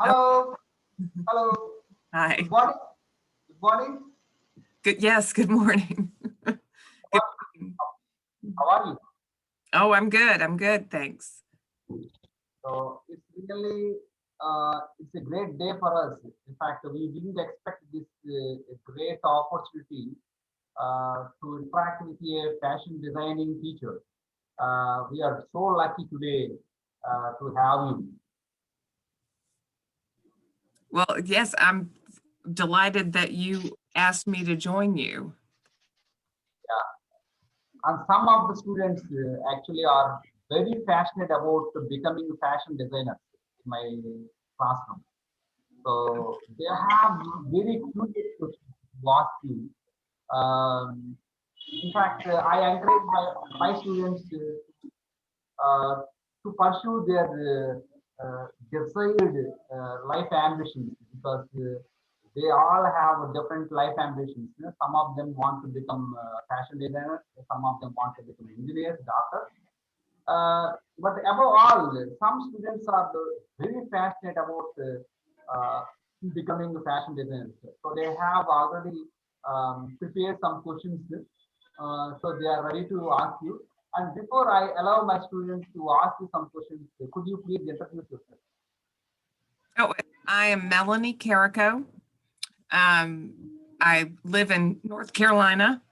Hello. Hello. Hi. Good morning. Good morning. Good. Yes. Good morning. Good morning. How are you? Oh, I'm good. I'm good. Thanks. So it's a great day for us. In fact, we didn't expect this great opportunity to interact with a fashion designing teacher. We are so lucky today to have you. Well, yes, I'm delighted that you asked me to join you. And some of the students actually are very passionate about becoming fashion designers in my classroom. So they have very curious questions to ask you. In fact, I encourage my students to pursue their desired life ambitions because they all have different life ambitions. You know, some of them want to become fashion designers, some of them want to become engineers, doctors. But above all, some students are very passionate about becoming a fashion designers. So they have already prepared some questions. So they are ready to ask you. And before I allow my students to ask you some questions, could you please introduce yourself? Oh, I am Melanie Carrico. I live in North Carolina,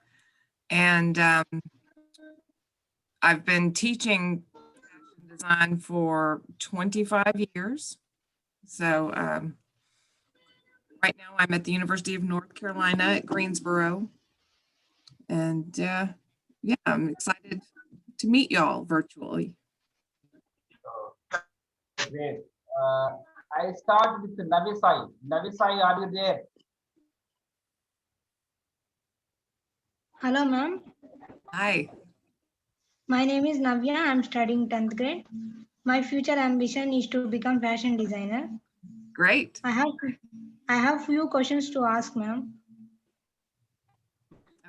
and I've been teaching fashion design for 25 years. So right now I'm at the University of North Carolina at Greensboro. And yeah, I'm excited to meet y'all virtually. Great. I start with Navisai. Navisai, are you there? Hello, ma'am. Hi. My name is Navya. I'm studying 10th grade. My future ambition is to become fashion designer. Great. I have few questions to ask, ma'am.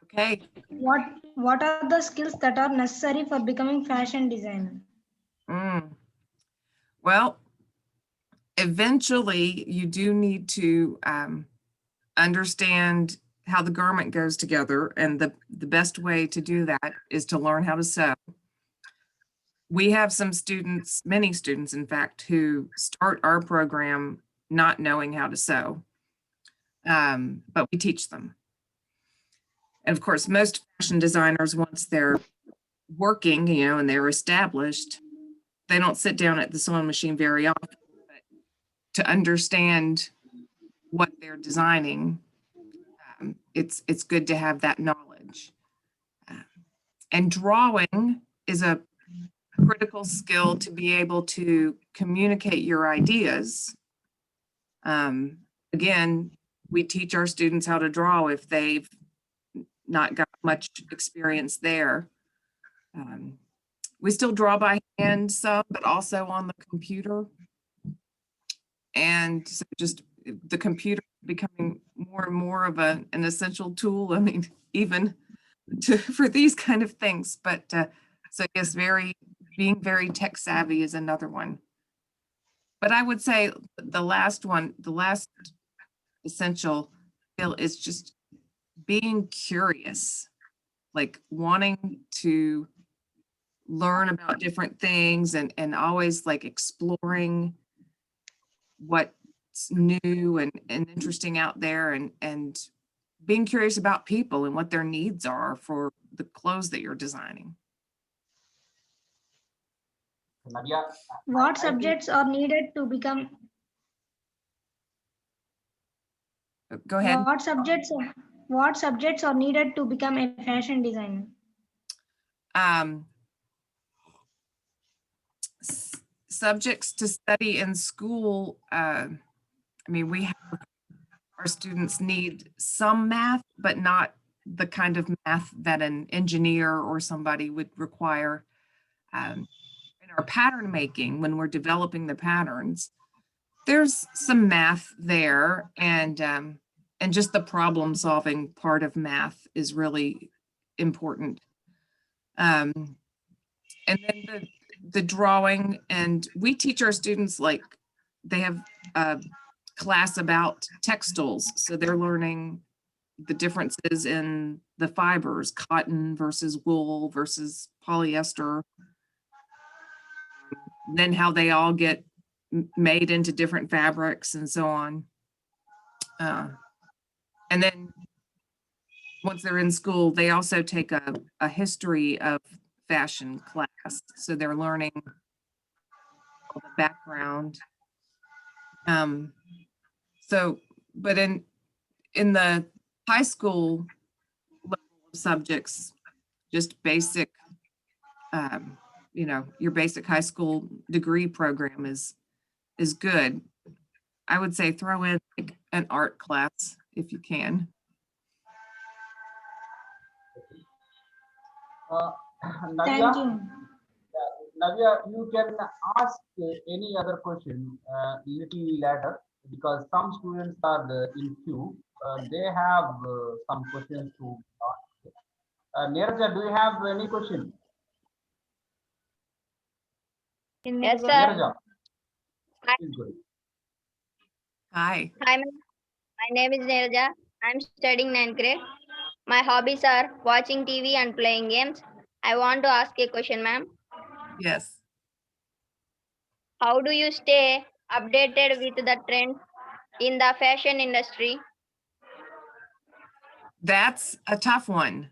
Okay. What are the skills that are necessary for becoming fashion designer? Well, eventually you do need to understand how the garment goes together, and the best way to do that is to learn how to sew. We have some students, many students in fact, who start our program not knowing how to sew, but we teach them. And of course, most fashion designers, once they're working, and they're established, they don't sit down at the sewing machine very often. But to understand what they're designing, it's good to have that knowledge. And drawing is a critical skill to be able to communicate your ideas. Again, we teach our students how to draw if they've not got much experience there. We still draw by hand some, but also on the computer. And so just the computer becoming more and more of an essential tool. I mean, even for these kind of things. But so yes, being very tech savvy is another one. But I would say the last essential skill is just being curious, like wanting to learn about different things and always like exploring what's new and interesting out there, and being curious about people and what their needs are for the clothes that you're designing. Nadia, What I think subjects are needed to become? Go ahead. What subjects are needed to become a fashion designer? Subjects to study in school. I mean, our students need some math, but not the kind of math that an engineer or somebody would require. In our pattern making, when we're developing the patterns, there's some math there, and just the problem solving part of math is really important. And then the drawing, and we teach our students like they have a class about textiles. So they're learning the differences in the fibers, cotton versus wool versus polyester, then how they all get made into different fabrics and so on. And then once they're in school, they also take a history of fashion class. So they're learning all the background. But in the high school level of subjects, just basic, your basic high school degree program is good. I would say throw in like an art class if you can. Navya, Thank you. Navya, you can ask any other question little later because some students are in queue. They have some questions to ask. Neeraja, do you have any question? Yes, sir. Neeraja, Hi, please go ahead. Hi. hi, ma'am. My name is Neeraja. I'm studying 9th grade. My hobbies are watching TV and playing games. I want to ask a question, ma'am. Yes. How do you stay updated with the trends in the fashion industry? That's a tough one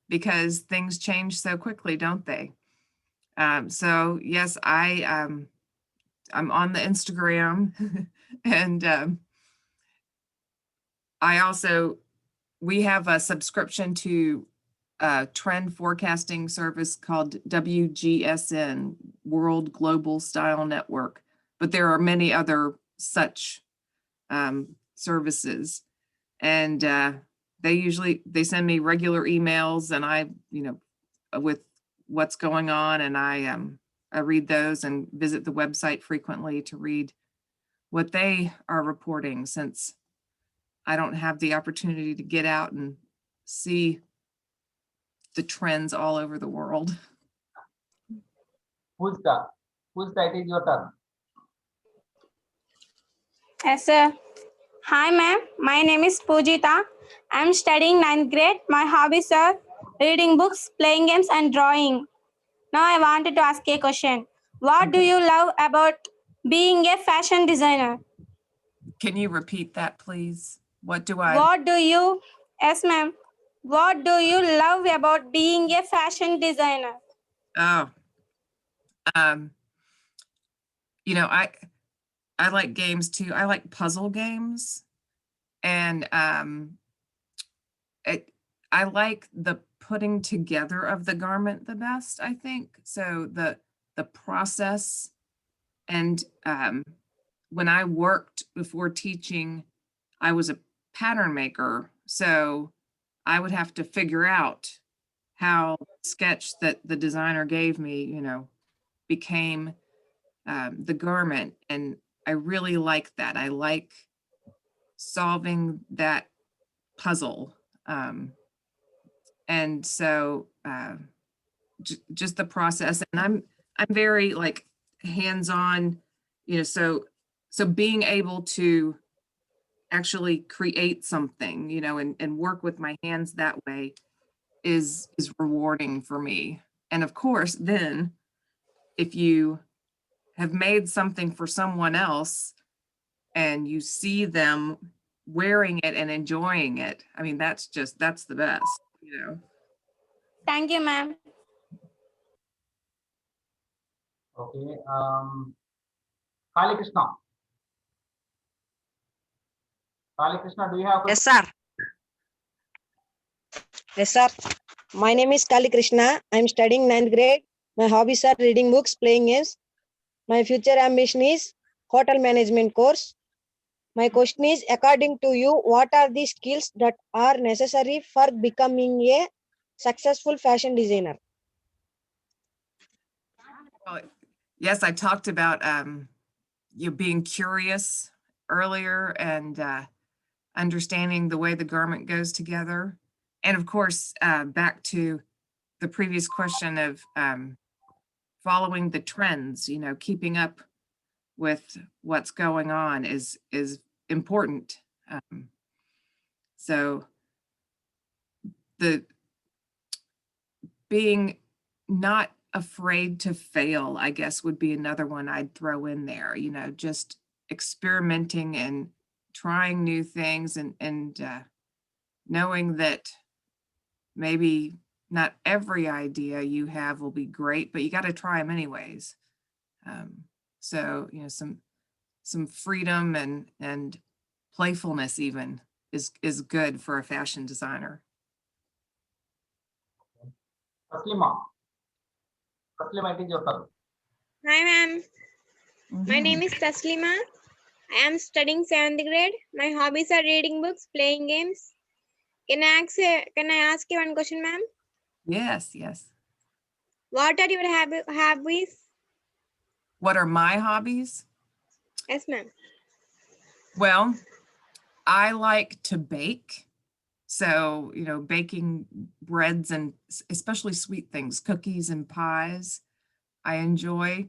because things change so quickly, don't they? So yes, I'm on the Instagram and we have a subscription to a trend forecasting service called WGSN, World Global Style Network, but there are many other such services. And they send me regular emails and I, with what's going on, and I read those and visit the website frequently to read what they are reporting, since I don't have the opportunity to get out and see the trends all over the world. Who's that? It is your turn. Yes, sir. Hi, ma'am. My name is Pujita. I'm studying 9th grade. My hobbies are reading books, playing games, and drawing. Now, I wanted to ask a question. What do you love about being a fashion designer? Can you repeat that, please? What do Yes, ma'am. What do you love about being a fashion designer? Oh, I like games too. I like puzzle games, and I like the putting together of the garment the best, I think. So the process, and when I worked before teaching, I was a pattern maker. So I would have to figure out how the sketch that the designer gave me, became the garment. And I really like that. I like solving that puzzle. And so just the process, and I'm very like hands-on, so being able to actually create something, and work with my hands that way is rewarding for me. And of course, then if you have made something for someone else and you see them wearing it and enjoying it, I mean, that's the best, Thank you, ma'am. Okay. Kali Krishna. Kali Krishna, do you have a Yes, sir. Yes, sir. My name is Kali Krishna. I'm studying 9th grade. My hobbies are reading books, playing games. My future ambition is hotel management course. My question is, according to you, what are the skills that are necessary for becoming a successful fashion designer? Well, yes, I talked about you being curious earlier, and understanding the way the garment goes together. And of course, back to the previous question of following the trends, keeping up with what's going on is important. So the being not afraid to fail, I guess, would be another one I'd throw in there, you know, just experimenting and trying new things and knowing that maybe not every idea you have will be great, but you got to try them anyways. So, you know, some freedom and playfulness even is good for a fashion designer. Taslima, it is your turn. Hi, ma'am. My name is Taslima. I am studying 7th grade. My hobbies are reading books, playing games. Can I ask you one question, ma'am? Yes, yes. What are your hobbies? What are my hobbies? Yes, ma'am. Well, I like to bake. So, you know, baking breads and especially sweet things, cookies and pies, I enjoy.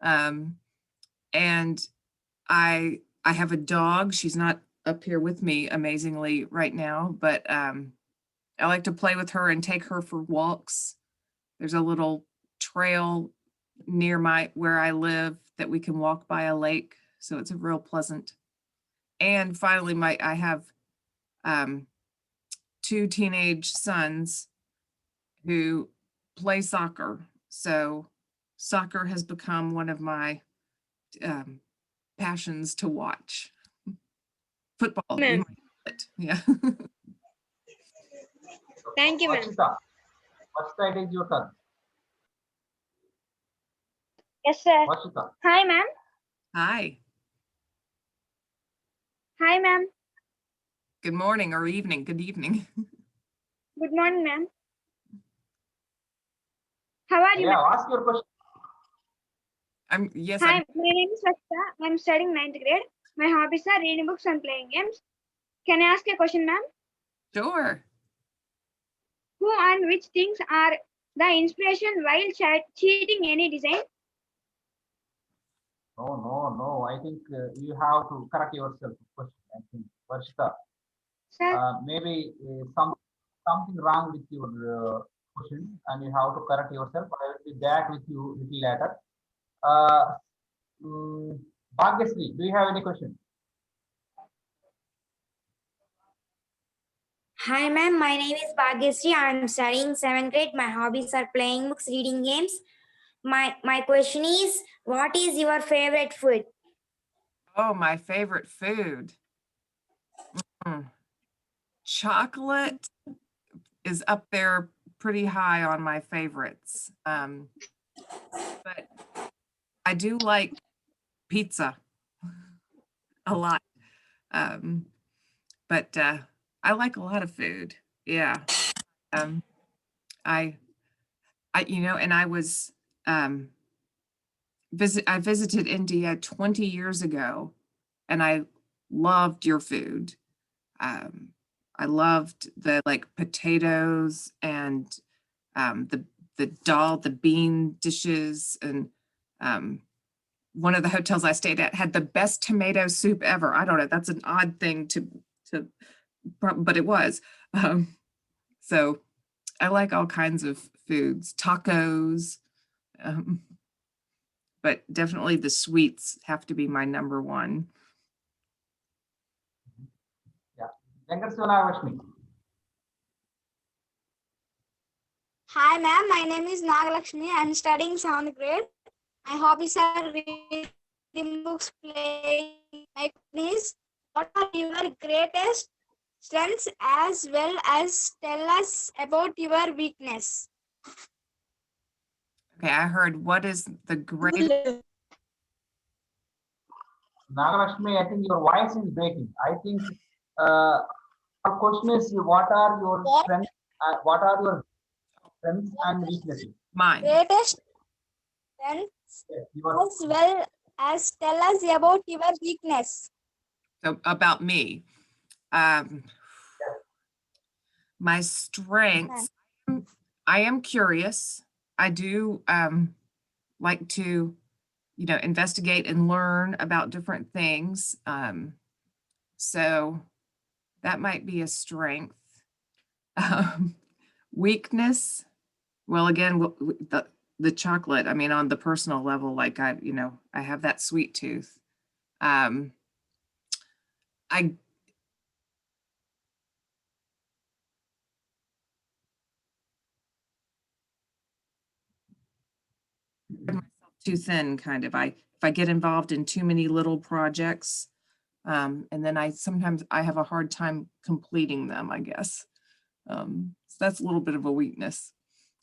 And I have a dog. She's not up here with me amazingly right now, but I like to play with her and take her for walks. There's a little trail near where I live that we can walk by a lake. So it's a real pleasant. And finally, I have 2 teenage sons who play soccer. So soccer has become one of my passions to watch. Football, you might call it. Yeah. Thank you, ma'am. Varshita, it is your turn. Yes, sir. Varshita. Hi, ma'am. Hi. Hi, ma'am. Good morning or evening. Good evening. Good morning, ma'am. How are you, Yeah, ma'am? ask your question. Yes. Hi, my name is Vakta. I'm studying 9th grade. My hobbies are reading books and playing games. Can I ask a question, ma'am? Sure. Who and which things are the inspiration while cheating any design? No. I think you have to correct yourself. Question. I think Varshita. Sir, Maybe something wrong with your question, and you have to correct yourself. I will be back with you little later. Bhagyasri, do you have any question? Hi ma'am, my name is Bhagyasri. I am studying 7th grade. My hobbies are playing books, reading games. My question is, what is your favorite food? Oh, my favorite food. Chocolate is up there pretty high on my favorites. But I do like pizza a lot. But I like a lot of food. Yeah. I you know, and I was I visited India 20 years ago, and I loved your food. I loved the potatoes and the dal, the bean dishes, and one of the hotels I stayed at had the best tomato soup ever. I don't know, that's an odd thing but it was. So I like all kinds of foods, tacos, but definitely the sweets have to be my number one. Yeah. Venkataswamy. Hi, ma'am. My name is Nagalakshmi. I'm studying 7th grade. My hobbies are reading books, playing. My question is, what are your greatest strengths as well as tell us about your weakness? Okay, I heard what is the greatest. Nagalakshmi, I think your voice is breaking. I think our question is, what are your strengths? What are your strengths and weaknesses? Mine. Greatest strengths as well as tell us about your weakness. So about me. My strengths, I am curious. I do like to you know, investigate and learn about different things. So that might be a strength. Weakness, well, again, the chocolate, I mean, on the personal level, like I have that sweet tooth. I myself too thin, kind of. If I get involved in too many little projects, and then sometimes I have a hard time completing them, I guess. So that's a little bit of a weakness.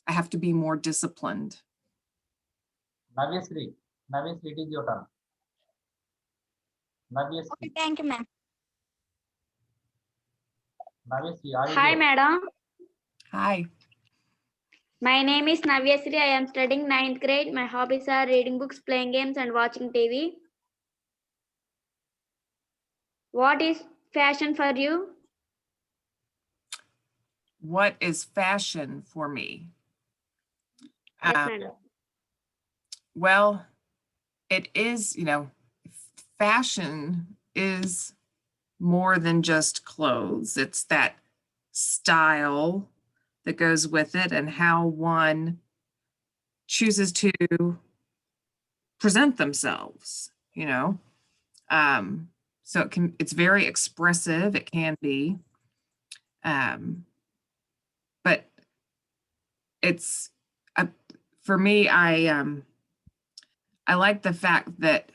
I have to be more disciplined. Navyasri, it is your turn. Navyasri, Okay, thank you, ma'am. Navyasri, are you Hi, there? madam. Hi. My name is Navyasri. I am studying 9th grade. My hobbies are reading books, playing games, and watching TV. What is fashion for you? What is fashion for me? Yes, madam. Well, it is, fashion is more than just clothes. It's that style that goes with it and how one chooses to present themselves, So it's very expressive, it can be. But it's, for me, I like the fact that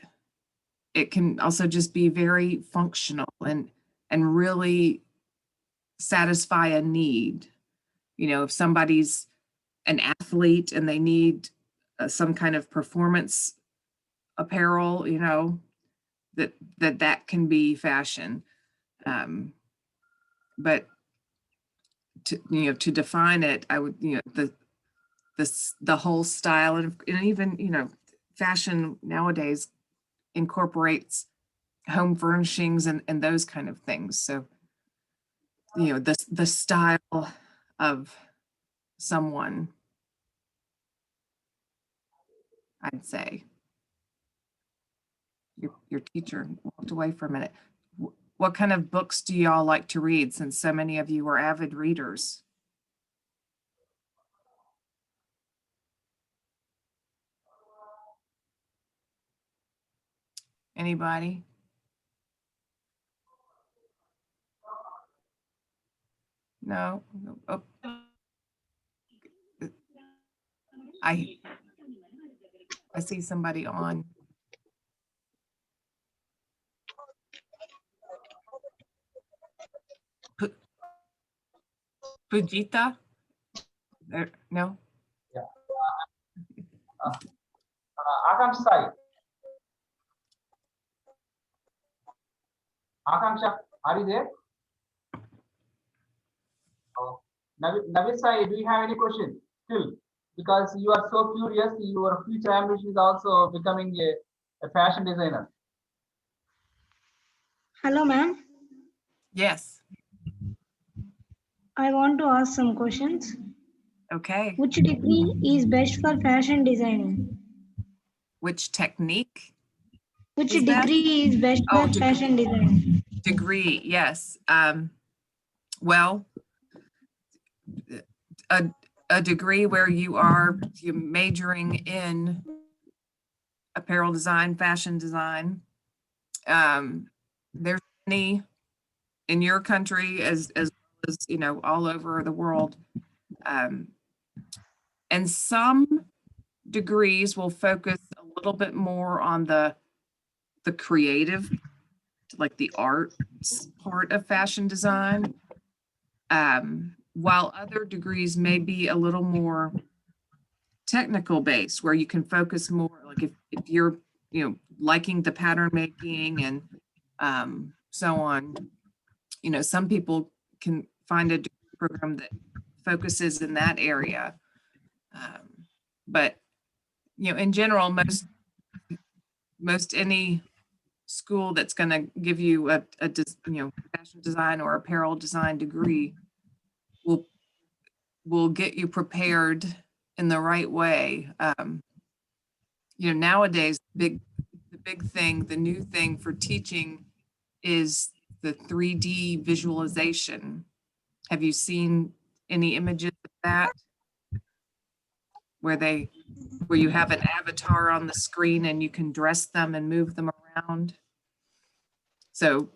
it can also just be very functional and really satisfy a need. If somebody's an athlete and they need some kind of performance apparel, that can be fashion. But to define it, I would, the whole style and even, fashion nowadays incorporates home furnishings and those kind of things. So, the style of someone, I'd say. Your teacher walked away for a minute. What kind of books do y'all like to read, since so many of you are avid readers? Anybody? No? Oh. I see somebody on. Fujita? No? Yeah. Akanksha, are you there? Navisai, do you have any question still? Because you are so curious, your future ambition is also becoming a fashion designer. Hello, ma'am. Yes. I want to ask some questions. Okay. Which degree is best for fashion designing? Which technique? Which is best? degree is best Oh, for fashion designing? Degree, yes. Well, a degree where you're majoring in apparel design, fashion design. There's many in your country as well as, all over the world. And some degrees will focus a little bit more on the creative, like the arts part of fashion design. While other degrees may be a little more technical based, where you can focus more, like if you're, liking the pattern making and so on, some people can find a degree program that focuses in that area. But, in general, most any school that's going to give you a fashion design or apparel design degree will get you prepared in the right way you know, nowadays, the big thing, the new thing for teaching is the 3D visualization. Have you seen any images of that? Where you have an avatar on the screen and you can dress them and move them around. So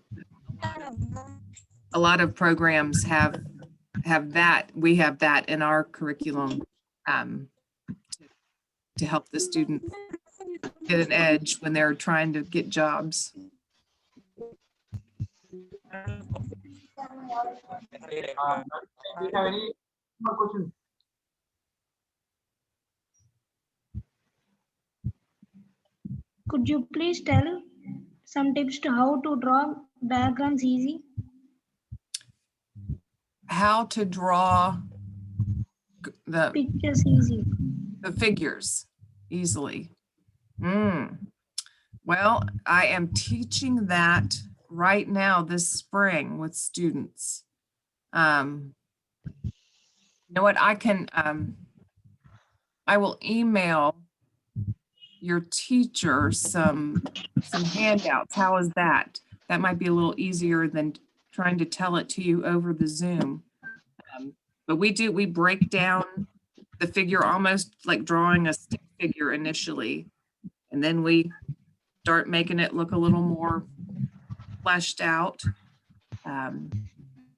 a lot of programs have that. We have that in our curriculum to help the students get an edge when they're trying to get jobs. Do you have any more questions? Could you please tell some tips to how to draw diagrams easy? How to draw the Pictures easy. figures easily. Well, I am teaching that right now this spring with students. You know what, I can, I will email your teacher some handouts. How is that? That might be a little easier than trying to tell it to you over the Zoom. But we break down the figure almost like drawing a stick figure initially, and then we start making it look a little more fleshed out.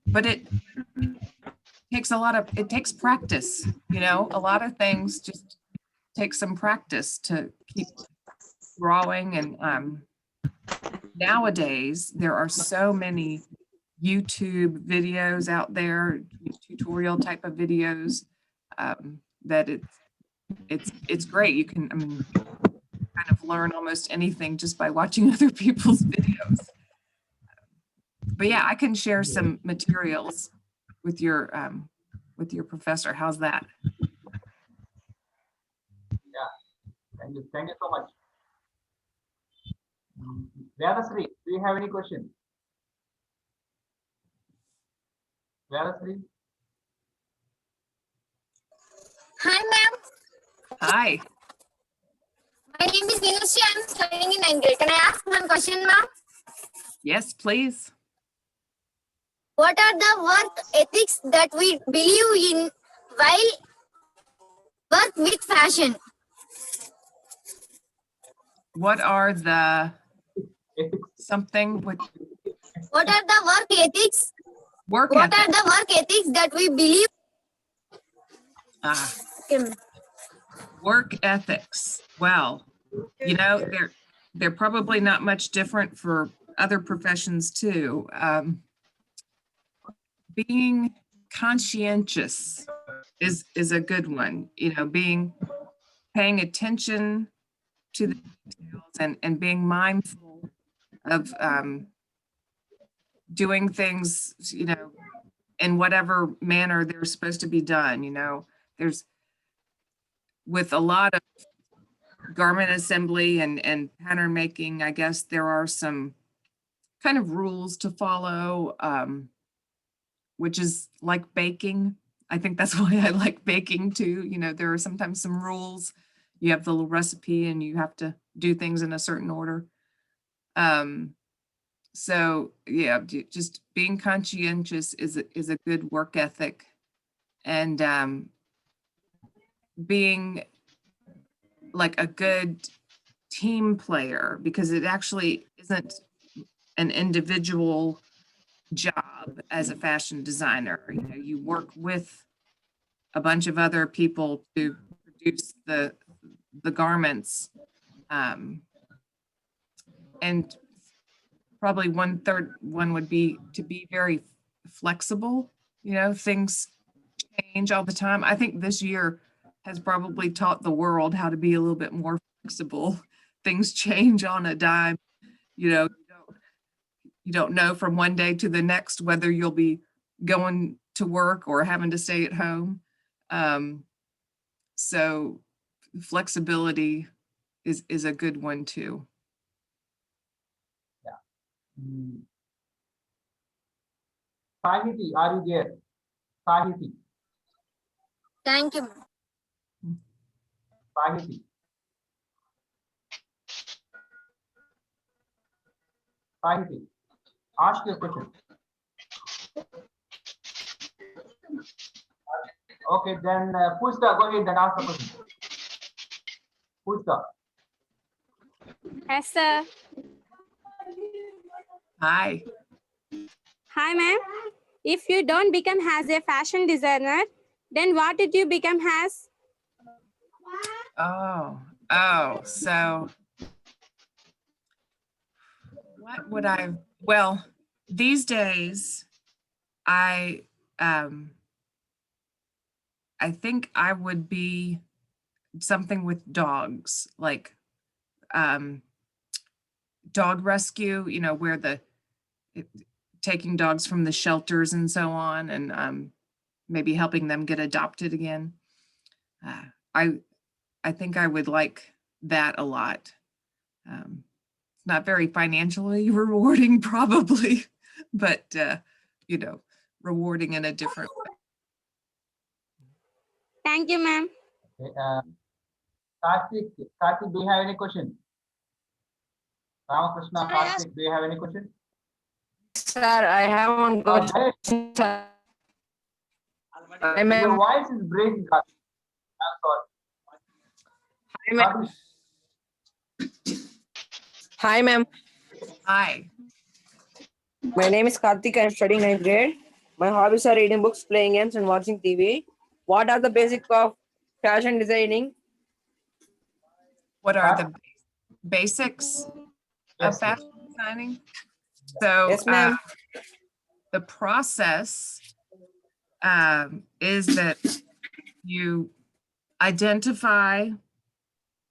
But it takes practice, you know, a lot of things just take some practice to keep drawing. And nowadays there are so many YouTube videos out there, tutorial type of videos, that it's great. You can, I mean, kind of learn almost anything just by watching other people's videos. But yeah, I can share some materials with your professor. How's that? Yeah, thank you so much. Vyadasri, do you have any questions? Vyadasri? Hi, ma'am. Hi. My name is U.S.A. I'm studying in 9th grade. Can I ask one question, ma'am? Yes, please. What are the work ethics that we believe in while work with fashion? What are the something with What are the work ethics? work What ethic? are the work ethics that we believe? Work ethics. Well, you know, they're probably not much different for other professions too. Being conscientious is a good one. You know, paying attention to the details and being mindful of doing things, you know, in whatever manner they're supposed to be done. You know, there's with a lot of garment assembly and pattern making, I guess there are some kind of rules to follow, which is like baking. I think that's why I like baking too. You know, there are sometimes some rules. You have the little recipe and you have to do things in a certain order. So yeah, just being conscientious is a good work ethic, and being like a good team player, because it actually isn't an individual job as a fashion designer. You know, you work with a bunch of other people to produce the garments, and probably one would be to be very flexible. You know, things change all the time. I think this year has probably taught the world how to be a little bit more flexible. Things change on a dime. You know, you don't know from one day to the next whether you'll be going to work or having to stay at home. So flexibility is a good one too. Sahiti, are you there? Sahiti. Thank you, ma'am. Sahiti. Sahiti, ask your question. Okay, then Pushta, go ahead and ask the question. Pushta. Yes, sir. Hi. Hi, ma'am. If you don't become as a fashion designer, then what did you become as? So what would well, these days, I think I would be something with dogs, like dog rescue, you know, where taking dogs from the shelters and so on, and maybe helping them get adopted again. I think I would like that a lot. It's not very financially rewarding, probably, but you know, rewarding in a different way. Thank you, ma'am. Okay, Karthik, do you have any question? Ramakrishna, Karthik, do you have any question? Sir, I have one question. Sir. Your voice is breaking, Karthik. I'm sorry. Hi, ma'am. Hi. My name is Karthik. I'm studying 9th grade. My hobbies are reading books, playing games, and watching TV. What are the basics of fashion designing? What are the basics of fashion designing? So Yes, ma'am. the process is that you identify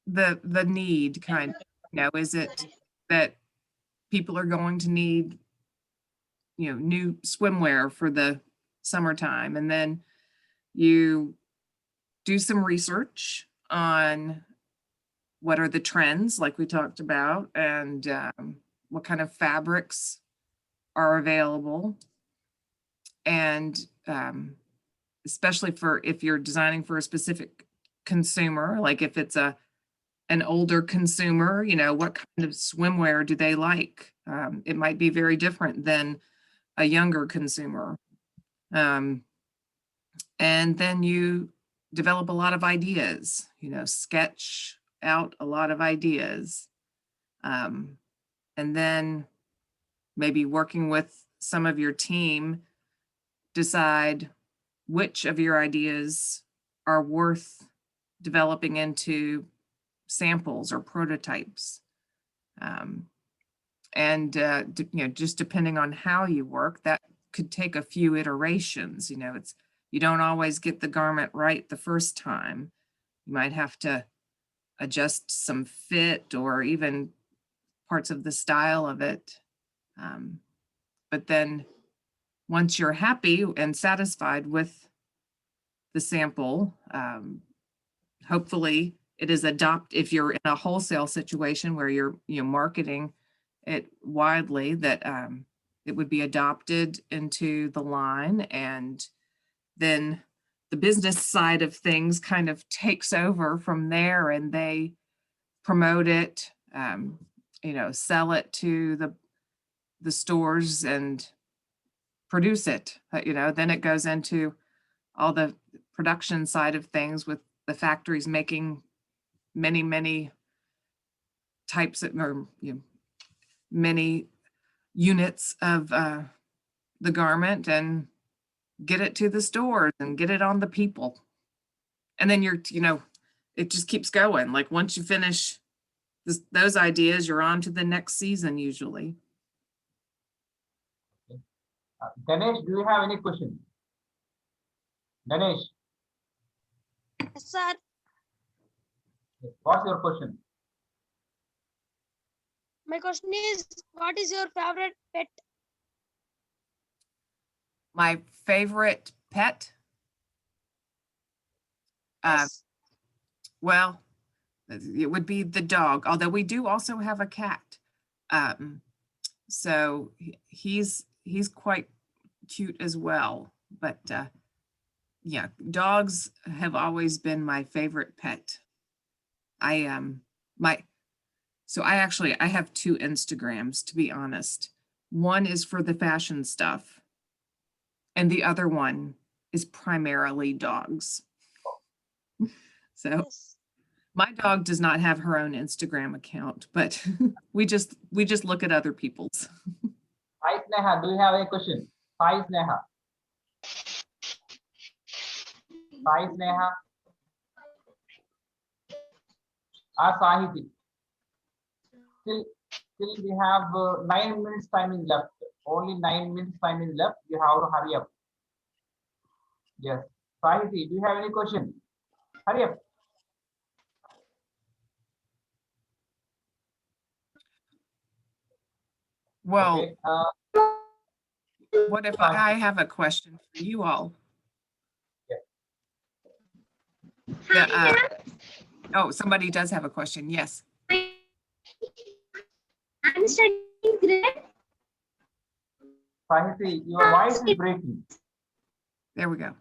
the need, kind of, you know, is it that people are going to need, you know, new swimwear for the summertime, and then you do some research on what are the trends, like we talked about, and what kind of fabrics are available. And especially for if you're designing for a specific consumer, like if it's an older consumer, you know, what kind of swimwear do they like? It might be very different than a younger consumer. And then you develop a lot of ideas, you know, sketch out a lot of ideas. And then maybe working with some of your team, decide which of your ideas are worth developing into samples or prototypes. And you know, just depending on how you work, that could take a few iterations. You know, you don't always get the garment right the first time. You might have to adjust some fit or even parts of the style of it. But then once you're happy and satisfied with the sample, hopefully it is if you're in a wholesale situation where you're marketing it widely, that it would be adopted into the line, and then the business side of things kind of takes over from there, and they promote it, you know, sell it to the stores and produce it. You know, then it goes into all the production side of things with the factories making many types of, or you know, many units of the garment, and get it to the stores and get it on the people. And then you know, it just keeps going. Like once you finish those ideas, you're on to the next season usually. Ganesh, do you have any question? Ganesh. Yes, sir. What's your question? My question is, what is your favorite pet? My favorite pet? Yes. Well, it would be the dog, although we do also have a cat. So he's quite cute as well. But yeah, dogs have always been my favorite pet. So I have 2 Instagrams, to be honest. One is for the fashion stuff, and the other one is primarily dogs. So Yes. my dog does not have her own Instagram account, but we just look at other people's. Hi Sneha, do you have a question? Hi Sneha. Hi Sneha. Sahiti. Still we have 9 minutes timing left. Only 9 minutes timing left. You have to hurry up. Yes. Sahiti, do you have any question? Hurry up. Well, Okay. what if I have a question for you all? Yeah. Oh, somebody does have a question. Yes. I'm studying grade. Sahiti, your voice is breaking. There we go.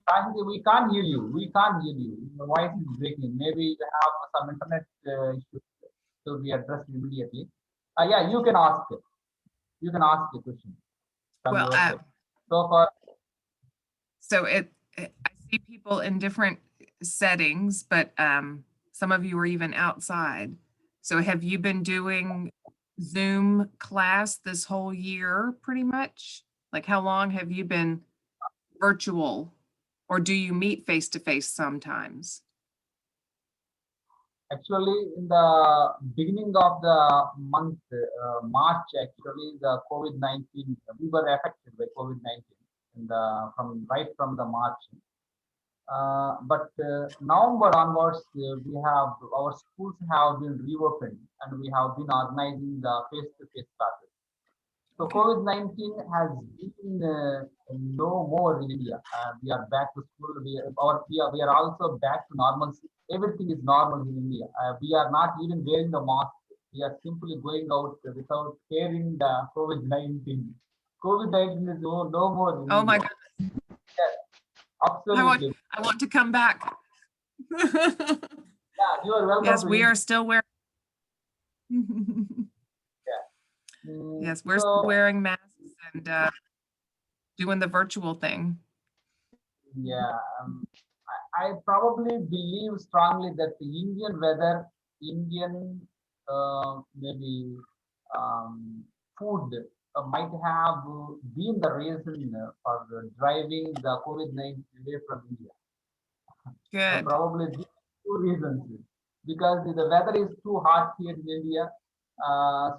Sahiti, we can't hear you. We can't hear you. Your voice is breaking. Maybe you have some internet issues to be addressed immediately. Yeah, you can ask it. You can ask the question from Well, your side. So far, I see people in different settings, but some of you are even outside. So have you been doing Zoom class this whole year pretty much? Like how long have you been virtual, or do you meet face to face sometimes? actually, in the beginning of the month, March, actually, the COVID-19, we were affected by COVID-19 right from the March. But November onwards, we have our schools have been reopened and we have been organizing the face-to-face classes. So COVID-19 has been no more in India. We are back to school. We are also back to normalcy. Everything is normal in India. We are not even wearing the mask. We are simply going out without carrying the COVID-19. COVID-19 is no more in Oh my India. God. Yes, absolutely. I want to come back. Yeah, you are welcome. Yes, to we India. are still wearing. Yes, we're still wearing masks and doing the virtual thing. Yeah, I probably believe strongly that the Indian weather, Indian maybe food might have been the reason for driving the COVID-19 away from India. Good. Probably these 2 reasons. Because the weather is too hot here in India.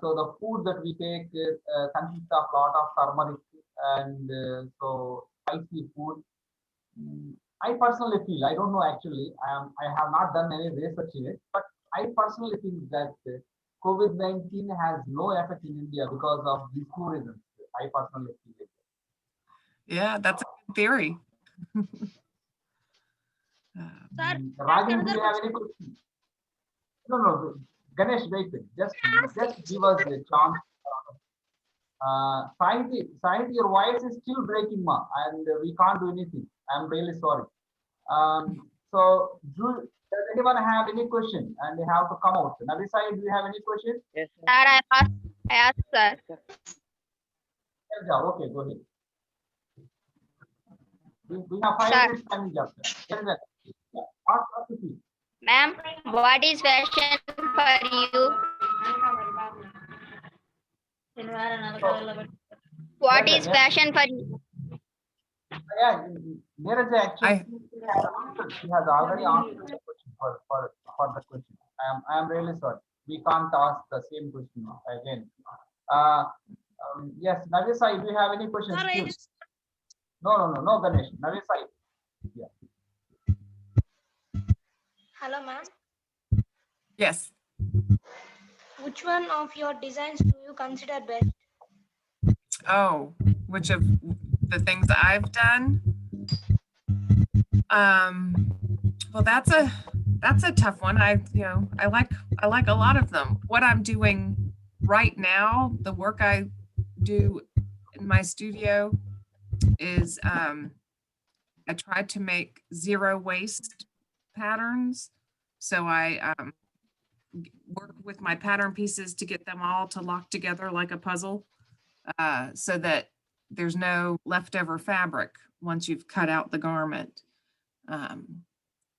So the food that we take consists of a lot of turmeric and so spicy food. I personally feel, I don't know actually, I have not done any research in it, but I personally think that COVID-19 has no effect in India because of these 2 reasons. I personally feel it. Yeah, that's a good theory. Rajan, do you have any questions? No, Ganesh, wait, just give us a chance. Sahinti, your voice is still breaking, ma, and we can't do anything. I'm really sorry. So, does anyone have any question? And they have to come out. Navisai, do you have any question? Yes, Sir, I asked, sir. Yeah, okay, go ahead. We have 5 Sir. minutes time left. Ma'am, what is fashion for you? What is fashion for you? Yeah, Neeraj actually she has already answered the question for the question. I am really sorry. We can't ask the same question again. Yes, Navisai, do you have any questions? Please. No, Ganesh. Navisai. Yeah. Hello, ma'am. Yes. Which one of your designs do you consider best? Oh, which of the things I've done? Well, that's a tough one. I like a lot of them. What I'm doing right now, the work I do in my studio is I tried to make zero waste patterns. So I work with my pattern pieces to get them all to lock together like a puzzle, so that there's no leftover fabric once you've cut out the garment.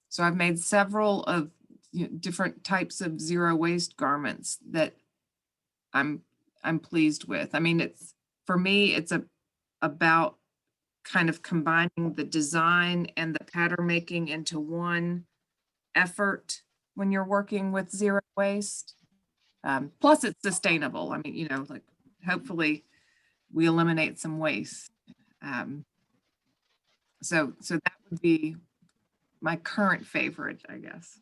So I've made several of different types of zero waste garments that I'm pleased with. I mean, it's, for me, it's about kind of combining the design and the pattern making into one effort when you're working with zero waste. Plus it's sustainable. I mean, you know, like hopefully we eliminate some waste. So that would be my current favorite, I guess.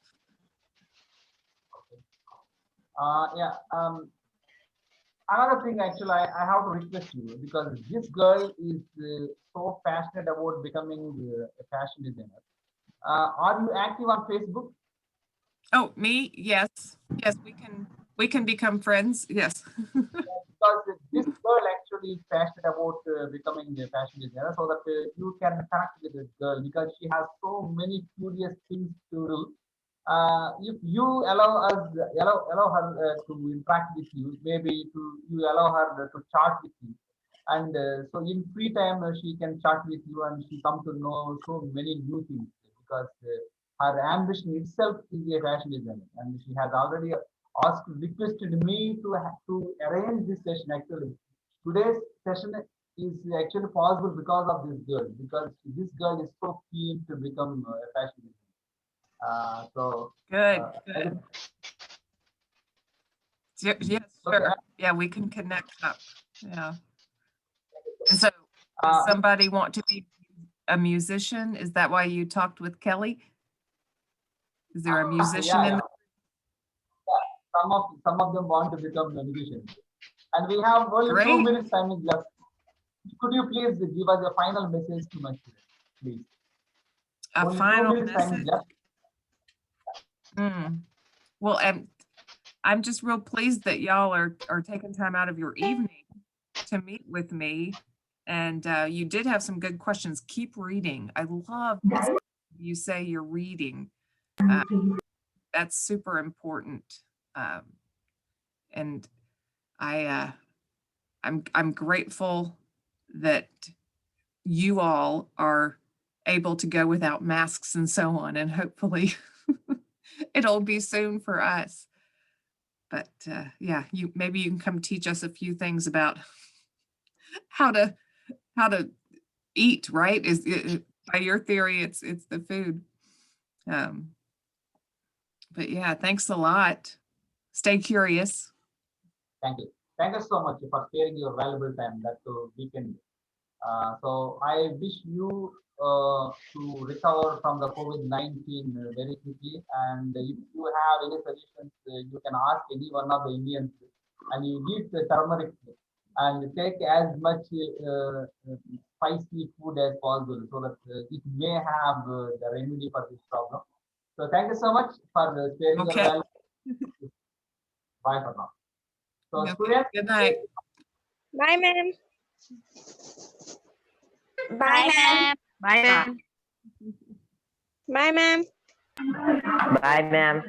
Yeah. Another thing, actually, I have to request you, because this girl is so passionate about becoming a fashion designer. Are you active on Facebook? Oh, me? Yes. Yes, we can become friends. Yes. Because this girl actually is passionate about becoming a fashion designer, so that you can connect with this girl, because she has so many curious things to do. If you allow her to interact with you, maybe you allow her to chat with you, and so in free time she can chat with you, and she come to know so many new things, because her ambition itself is a fashion designer, and she has already requested me to arrange this session. Actually, today's session is actually possible because of this girl, because this girl is so keen to become a fashion designer. So Good, uh, good. Yes, okay. sure. Yeah, we can connect up. Yeah. And so Uh, does somebody want to be a musician? Is that why you talked with Kelly? Is there a musician yeah, in yeah. Some of them want to become musicians, and we have only Great. 2 minutes time is left. Could you please give us a final message to my students, please? A Only final 2 minutes time is message? left. Well, I'm just real pleased that y'all are taking time out of your evening to meet with me. And you did have some good questions. Keep reading. I love this. You say you're reading. That's super important. And I'm grateful that you all are able to go without masks and so on, and hopefully it'll be soon for us. But yeah, maybe you can come teach us a few things about how to eat, right? Is it, by your theory, it's the food. But yeah, thanks a lot. Stay curious. Thank you. Thank you so much for sparing your valuable time that weekend. So I wish you to recover from the COVID-19 very quickly. And if you have any suggestions, you can ask any one of the Indians. And you eat the turmeric and take as much spicy food as possible, so that it may have the remedy for this problem. So thank you so much for sharing your valuable. Bye for now. So Okay. students, Good night. Bye, ma'am. Bye, ma'am. Bye, ma'am. Bye, ma'am. Bye, ma'am.